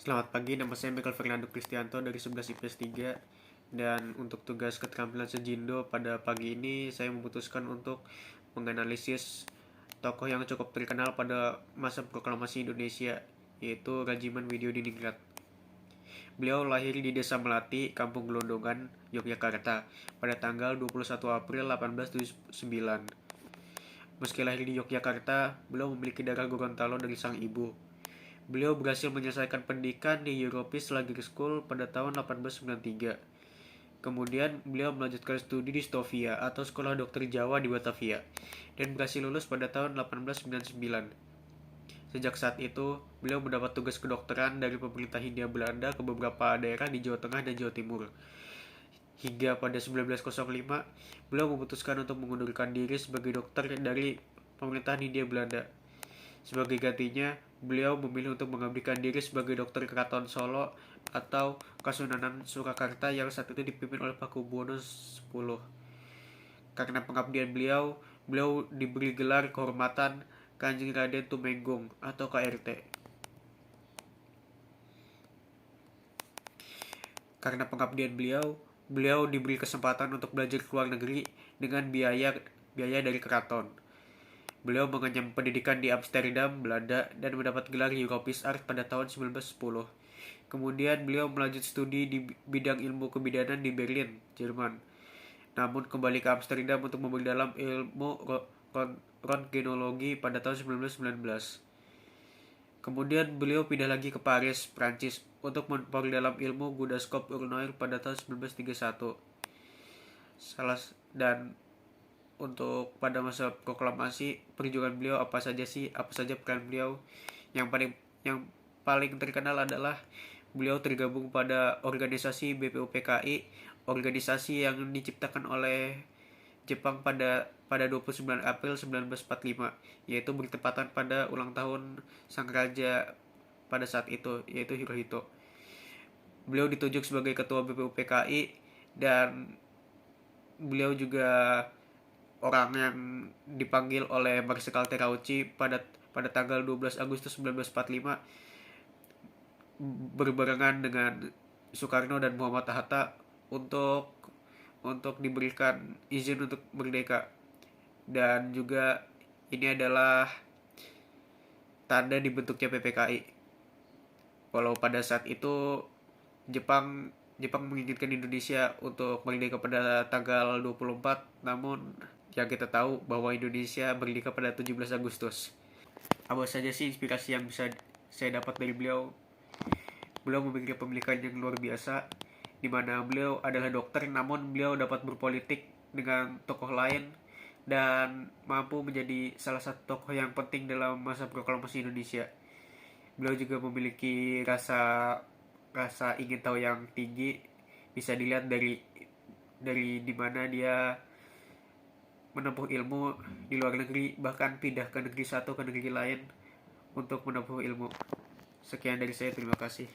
Selamat pagi, nama saya Michael Fernando Kristianto dari 11 IPS 3. Dan untuk tugas keterampilan sejindo pada pagi ini saya memutuskan untuk menganalisis tokoh yang cukup terkenal pada masa proklamasi Indonesia, yaitu Rajiman Widyodiningrat. Beliau lahir di Desa Melati, Kampung Gelondongan, Yogyakarta pada tanggal 21 April 1879. Meski lahir di Yogyakarta, beliau memiliki darah Gorontalo dari sang ibu. Beliau berhasil menyelesaikan pendidikan di Europis Lager School pada tahun 1893. Kemudian beliau melanjutkan studi di Stovia atau Sekolah Dokter Jawa di Batavia dan berhasil lulus pada tahun 1899. Sejak saat itu, beliau mendapat tugas kedokteran dari pemerintah Hindia Belanda ke beberapa daerah di Jawa Tengah dan Jawa Timur. Hingga pada 1905, beliau memutuskan untuk mengundurkan diri sebagai dokter dari pemerintahan Hindia Belanda. Sebagai gantinya, beliau memilih untuk mengabdikan diri sebagai dokter Keraton Solo atau Kasunanan Surakarta yang saat itu dipimpin oleh Pakubuwono X. Karena pengabdian beliau diberi gelar kehormatan Kanjeng Raden Tumenggung atau KRT. Karena pengabdian beliau diberi kesempatan untuk belajar ke luar negeri dengan biaya dari keraton. Beliau mengenyam pendidikan di Amsterdam, Belanda, dan mendapat gelar Europis Art pada tahun 1910. Kemudian beliau melanjut studi di bidang ilmu kebidanan di Berlin, Jerman. Namun kembali ke Amsterdam untuk memperdalam ilmu röntgenologi pada tahun 1919. Kemudian beliau pindah lagi ke Paris, Prancis, untuk memperdalam ilmu gudaskop urinoir pada tahun 1931. Dan untuk pada masa proklamasi perjuangan beliau apa saja peran beliau? Yang paling terkenal adalah beliau tergabung pada organisasi BPUPKI, organisasi yang diciptakan oleh Jepang pada 29 April 1945, yaitu bertepatan pada ulang tahun sang raja pada saat itu, yaitu Hirohito. Beliau ditunjuk sebagai ketua BPUPKI dan beliau juga orang yang dipanggil oleh Marsikal Terauchi pada tanggal 12 Agustus 1945 berbarengan dengan Soekarno dan Muhammad Hatta untuk diberikan izin untuk merdeka. Dan juga ini adalah tanda dibentuknya PPKI. Walau pada saat itu Jepang menginginkan Indonesia untuk merdeka pada tanggal 24, namun yang kita tahu bahwa Indonesia merdeka pada 17 Agustus. Apa saja sih inspirasi yang bisa saya dapat dari beliau? Beliau memiliki pemilikan yang luar biasa, di mana beliau adalah dokter, namun beliau dapat berpolitik dengan tokoh lain dan mampu menjadi salah satu tokoh yang penting dalam masa proklamasi Indonesia. Beliau juga memiliki rasa ingin tahu yang tinggi, bisa dilihat dari di mana dia menempuh ilmu di luar negeri, bahkan pindah ke negeri satu ke negeri lain untuk menempuh ilmu. Sekian dari saya, terima kasih.